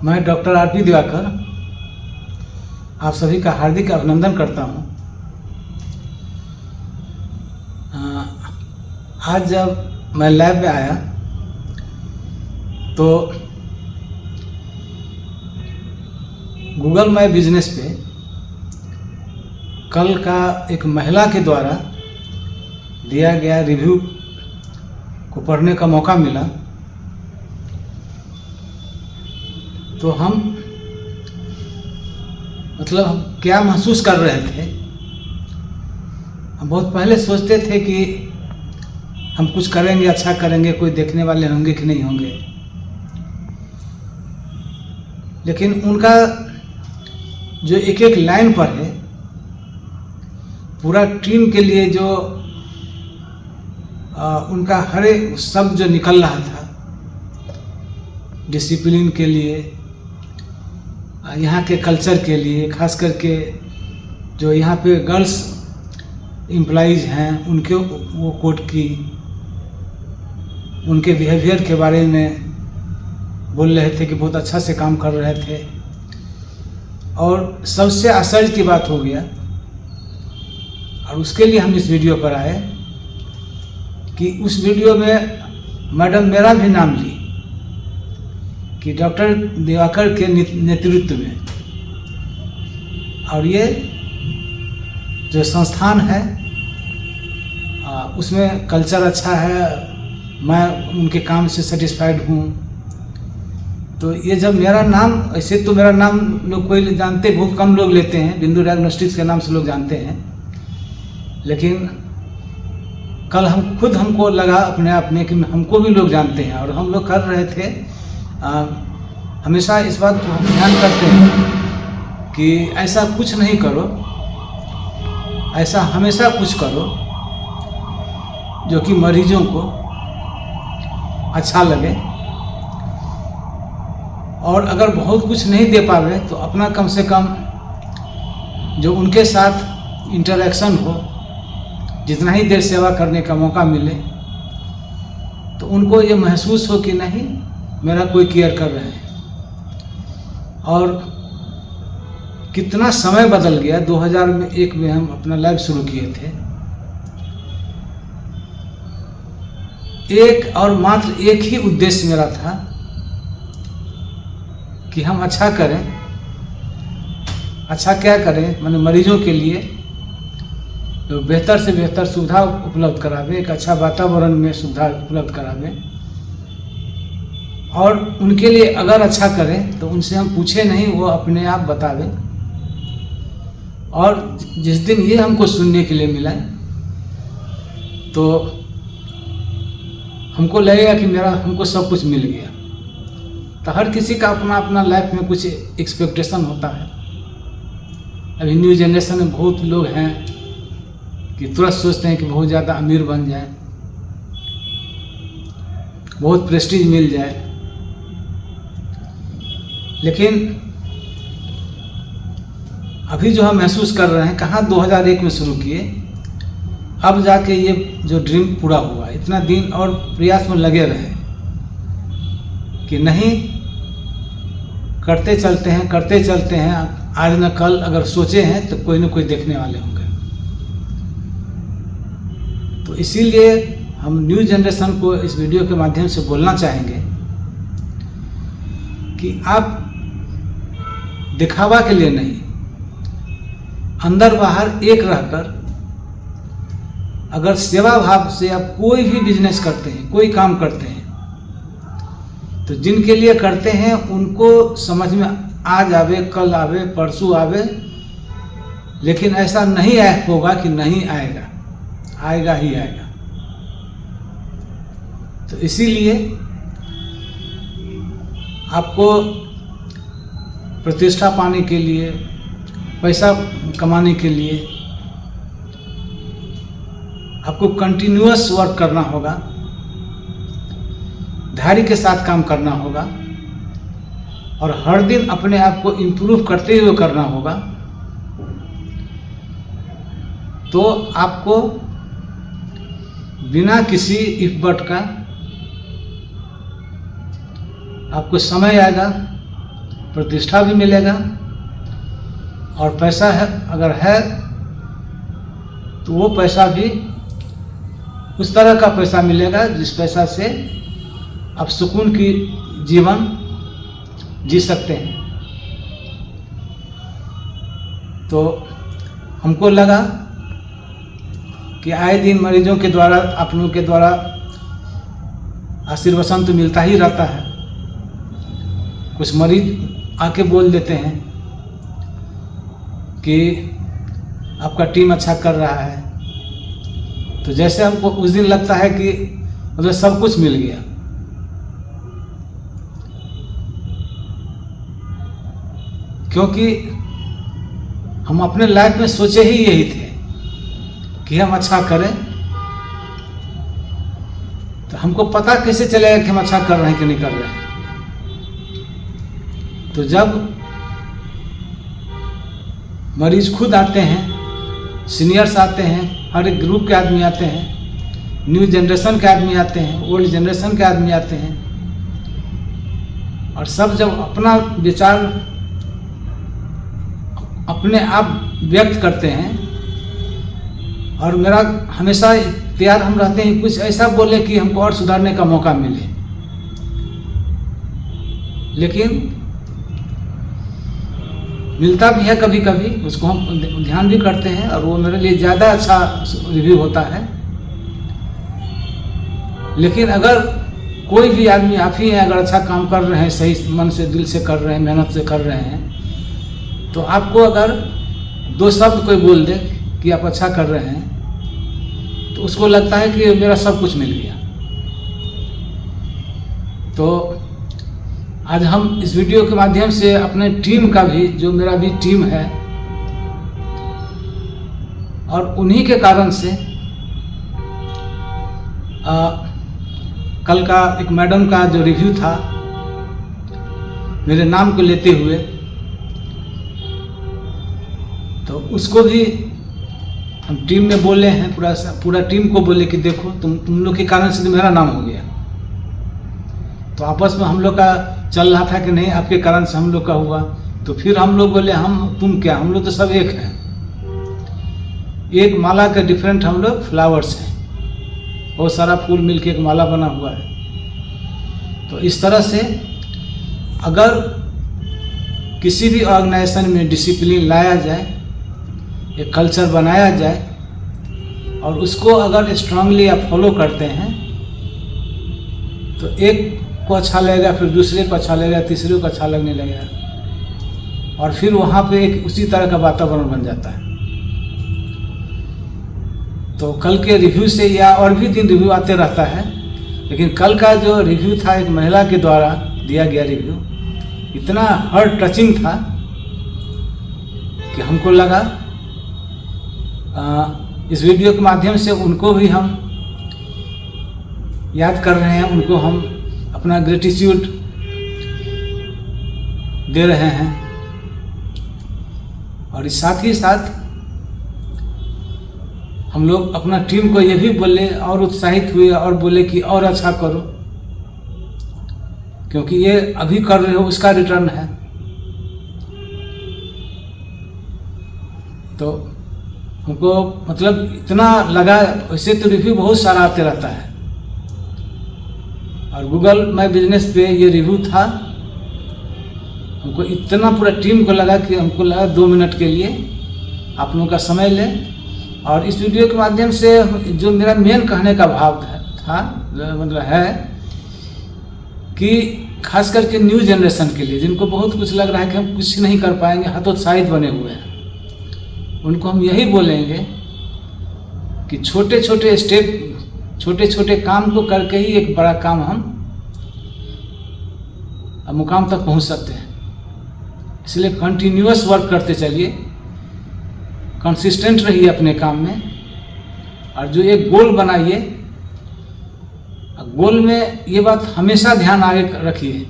मैं doctor RP. Diwakar आप सभी का हार्दिक अभिनंदन करता हूं। आज जब मैं लैब में आया तो गूगल माय बिजनेस पे कल का एक महिला के द्वारा दिया गया रिव्यू को पढ़ने का मौका मिला, तो हम क्या महसूस कर रहे थे। हम बहुत पहले सोचते थे कि हम कुछ करेंगे, अच्छा करेंगे, कोई देखने वाले होंगे कि नहीं होंगे, लेकिन उनका जो एक एक लाइन पर है, पूरा टीम के लिए जो उनका हर एक शब्द जो निकल रहा था, डिसिप्लिन के लिए, यहाँ के कल्चर के लिए, खास करके जो यहाँ पे गर्ल्स एम्प्लॉइज हैं उनके वो कोट की, उनके बिहेवियर के बारे में बोल रहे थे कि बहुत अच्छा से काम कर रहे थे। और सबसे आश्चर्य की बात हो गया, और उसके लिए हम इस वीडियो पर आए कि उस वीडियो में मैडम मेरा भी नाम ली कि डॉक्टर दिवाकर के नेतृत्व में, और ये जो संस्थान है उसमें कल्चर अच्छा है, मैं उनके काम से सेटिस्फाइड हूँ। तो ये जब मेरा नाम, ऐसे तो मेरा नाम लोग कोई जानते, बहुत कम लोग लेते हैं, बिंदु डायग्नोस्टिक्स के नाम से लोग जानते हैं, लेकिन कल हमको लगा अपने आप में कि हमको भी लोग जानते हैं। और हम लोग कर रहे थे, हमेशा इस बात को ध्यान करते हैं कि ऐसा कुछ नहीं करो, ऐसा हमेशा कुछ करो जो कि मरीजों को अच्छा लगे, और अगर बहुत कुछ नहीं दे पावे तो अपना कम से कम जो उनके साथ इंटरेक्शन हो, जितना ही देर सेवा करने का मौका मिले, तो उनको ये महसूस हो कि नहीं मेरा कोई केयर कर रहे हैं। और कितना समय बदल गया। 2001 में हम अपना लैब शुरू किए थे, एक और मात्र एक ही उद्देश्य मेरा था कि हम अच्छा करें। अच्छा क्या करें, माने मरीजों के लिए तो बेहतर से बेहतर सुविधा उपलब्ध करावे, एक अच्छा वातावरण में सुविधा उपलब्ध करावे, और उनके लिए अगर अच्छा करें तो उनसे हम पूछे नहीं, वो अपने आप बतावे। और जिस दिन ये हमको सुनने के लिए मिला तो हमको लगेगा कि हमको सब कुछ मिल गया। तो हर किसी का अपना अपना लाइफ में कुछ एक्सपेक्टेशन होता है। अभी न्यू जनरेशन में बहुत लोग हैं कि तुरंत सोचते हैं कि बहुत ज़्यादा अमीर बन जाए, बहुत प्रेस्टीज मिल जाए, लेकिन अभी जो हम महसूस कर रहे हैं, कहाँ 2001 में शुरू किए, अब जाके ये जो ड्रीम पूरा हुआ। इतना दिन और प्रयास में लगे रहे कि नहीं, करते चलते हैं, आज न कल अगर सोचे हैं तो कोई न कोई देखने वाले होंगे। तो इसीलिए हम न्यू जनरेशन को इस वीडियो के माध्यम से बोलना चाहेंगे कि आप दिखावा के लिए नहीं, अंदर बाहर एक रहकर अगर सेवा भाव से आप कोई भी बिजनेस करते हैं, कोई काम करते हैं, तो जिनके लिए करते हैं उनको समझ में आज आवे, कल आवे, परसों आवे, लेकिन ऐसा नहीं होगा कि नहीं आएगा, आएगा ही आएगा। तो इसीलिए आपको प्रतिष्ठा पाने के लिए, पैसा कमाने के लिए आपको कंटिन्यूअस वर्क करना होगा, धैर्य के साथ काम करना होगा, और हर दिन अपने आप को इम्प्रूव करते हुए करना होगा। तो आपको बिना किसी इफ बट का आपको समय आएगा प्रतिष्ठा भी मिलेगा, और पैसा है अगर है तो वो पैसा भी उस तरह का पैसा मिलेगा जिस पैसा से आप सुकून की जीवन जी सकते हैं। तो हमको लगा कि आए दिन मरीजों के द्वारा, आप लोगों के द्वारा आशीर्वचन तो मिलता ही रहता है। कुछ मरीज आके बोल देते हैं कि आपका टीम अच्छा कर रहा है, तो जैसे हमको उस दिन लगता है कि मतलब सब कुछ मिल गया। क्योंकि हम अपने लाइफ में सोचे ही यही थे कि हम अच्छा करें, तो हमको पता कैसे चलेगा कि हम अच्छा कर रहे हैं कि नहीं कर रहे हैं। तो जब मरीज खुद आते हैं, सीनियर्स आते हैं, हर एक ग्रुप के आदमी आते हैं, न्यू जनरेशन के आदमी आते हैं, ओल्ड जनरेशन के आदमी आते हैं, और सब जब अपना विचार अपने आप व्यक्त करते हैं, और मेरा हमेशा तैयार हम रहते हैं कुछ ऐसा बोले कि हमको और सुधारने का मौका मिले। लेकिन मिलता भी है कभी कभी, उसको हम ध्यान भी करते हैं, और वो मेरे लिए ज़्यादा अच्छा रिव्यू होता है। लेकिन अगर कोई भी आदमी, आप ही हैं, अगर अच्छा काम कर रहे हैं, सही मन से, दिल से कर रहे हैं, मेहनत से कर रहे हैं, तो आपको अगर दो शब्द कोई बोल दे कि आप अच्छा कर रहे हैं, तो उसको लगता है कि मेरा सब कुछ मिल गया। तो आज हम इस वीडियो के माध्यम से अपने टीम का भी, जो मेरा भी टीम है, और उन्हीं के कारण से कल का एक मैडम का जो रिव्यू था मेरे नाम को लेते हुए, तो उसको भी हम टीम में बोले हैं, पूरा टीम को बोले कि देखो तुम लोग के कारण से तो मेरा नाम हो गया। तो आपस में हम लोग का चल रहा था कि नहीं आपके कारण से हम लोग का हुआ, तो फिर हम लोग बोले हम तुम क्या, हम लोग तो सब एक हैं, एक माला के डिफरेंट हम लोग फ्लावर्स हैं, बहुत सारा फूल मिलके एक माला बना हुआ है। तो इस तरह से अगर किसी भी ऑर्गेनाइजेशन में डिसिप्लिन लाया जाए, एक कल्चर बनाया जाए, और उसको अगर स्ट्रांगली आप फॉलो करते हैं, तो एक को अच्छा लगेगा, फिर दूसरे को अच्छा लगेगा, तीसरे को अच्छा लगने लगेगा, और फिर वहाँ पे एक उसी तरह का वातावरण बन जाता है। तो कल के रिव्यू से, या और भी दिन रिव्यू आते रहता है, लेकिन कल का जो रिव्यू था एक महिला के द्वारा दिया गया रिव्यू इतना हार्ट टचिंग था कि हमको लगा इस वीडियो के माध्यम से उनको भी हम याद कर रहे हैं, उनको हम अपना ग्रेटिट्यूड दे रहे हैं, और साथ ही साथ हम लोग अपना टीम को ये भी बोले और उत्साहित हुए और बोले कि और अच्छा करो, क्योंकि ये अभी कर रहे हो उसका रिटर्न है। तो हमको मतलब इतना लगा, वैसे तो रिव्यू बहुत सारा आते रहता है, और गूगल माय बिजनेस पे ये रिव्यू था, हमको इतना पूरा टीम को लगा कि हमको लगा 2 मिनट के लिए आप लोगों का समय लें, और इस वीडियो के माध्यम से जो मेरा मेन कहने का भाव था मतलब है कि खास करके न्यू जनरेशन के लिए, जिनको बहुत कुछ लग रहा है कि हम कुछ नहीं कर पाएंगे, हतोत्साहित बने हुए हैं, उनको हम यही बोलेंगे कि छोटे छोटे स्टेप, छोटे छोटे काम को करके ही एक बड़ा काम हम मुकाम तक पहुंच सकते हैं। इसलिए कंटिन्यूअस वर्क करते चलिए, कंसिस्टेंट रहिए अपने काम में, और जो एक गोल बनाइए, गोल में ये बात हमेशा ध्यान आगे रखिए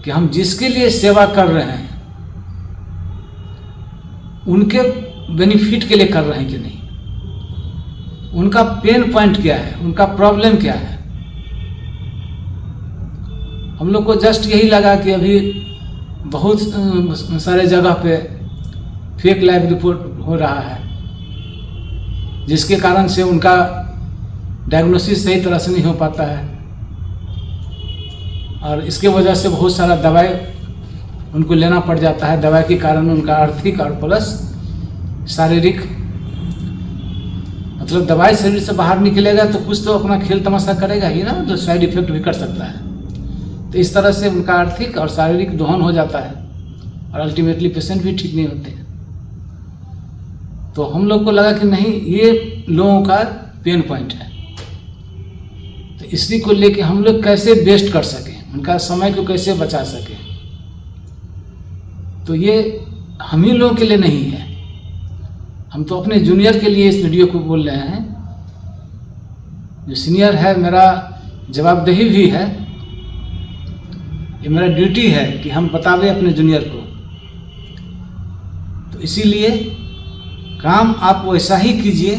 कि हम जिसके लिए सेवा कर रहे हैं उनके बेनिफिट के लिए कर रहे हैं कि नहीं, उनका पेन पॉइंट क्या है, उनका प्रॉब्लम क्या है। हम लोग को जस्ट यही लगा कि अभी बहुत सारे जगह पे फेक लैब रिपोर्ट हो रहा है, जिसके कारण से उनका डायग्नोसिस सही तरह से नहीं हो पाता है, और इसके वजह से बहुत सारा दवाई उनको लेना पड़ जाता है। दवाई के कारण उनका आर्थिक और प्लस शारीरिक, मतलब दवाई शरीर से बाहर निकलेगा तो कुछ तो अपना खेल तमाशा करेगा ही ना, मतलब साइड इफेक्ट भी कर सकता है। तो इस तरह से उनका आर्थिक और शारीरिक दोहन हो जाता है और अल्टीमेटली पेशेंट भी ठीक नहीं होते हैं। तो हम लोग को लगा कि नहीं, ये लोगों का पेन पॉइंट है, तो इसी को लेके हम लोग कैसे बेस्ट कर सकें, उनका समय को कैसे बचा सकें। तो ये हम ही लोगों के लिए नहीं है, हम तो अपने जूनियर के लिए इस वीडियो को बोल रहे हैं। जो सीनियर है, मेरा जवाबदेही भी है, ये मेरा ड्यूटी है कि हम बतावें अपने जूनियर को। तो इसीलिए काम आप वैसा ही कीजिए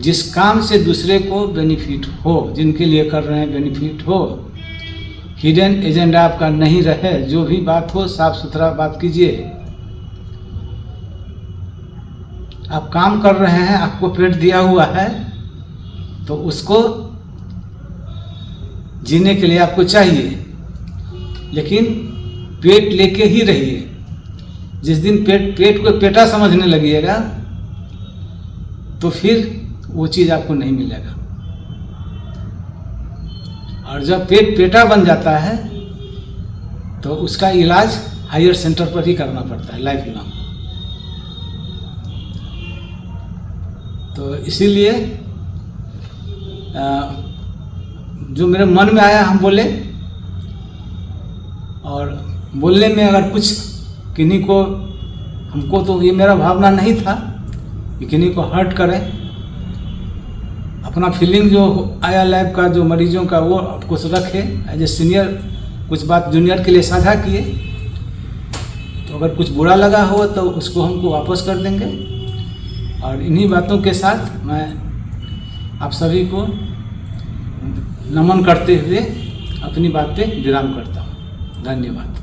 जिस काम से दूसरे को बेनिफिट हो, जिनके लिए कर रहे हैं बेनिफिट हो। हिडन एजेंडा आपका नहीं रहे, जो भी बात हो साफ सुथरा बात कीजिए। आप काम कर रहे हैं, आपको पेट दिया हुआ है, तो उसको जीने के लिए आपको चाहिए, लेकिन पेट लेके ही रहिए। जिस दिन पेट को पेटा समझने लगिएगा तो फिर वो चीज़ आपको नहीं मिलेगा। और जब पेट पेटा बन जाता है तो उसका इलाज हायर सेंटर पर ही करना पड़ता है लाइफ लॉन्ग। तो इसीलिए जो मेरे मन में आया हम बोले, और बोलने में अगर कुछ किन्हीं को, हमको तो ये मेरा भावना नहीं था कि किन्हीं को हर्ट करे। अपना फीलिंग जो आया लैब का, जो मरीजों का, वो कुछ रखे एज ए सीनियर, कुछ बात जूनियर के लिए साझा किए। तो अगर कुछ बुरा लगा हो तो उसको हमको वापस कर देंगे। और इन्हीं बातों के साथ मैं आप सभी को नमन करते हुए अपनी बात पे विराम करता हूँ। धन्यवाद।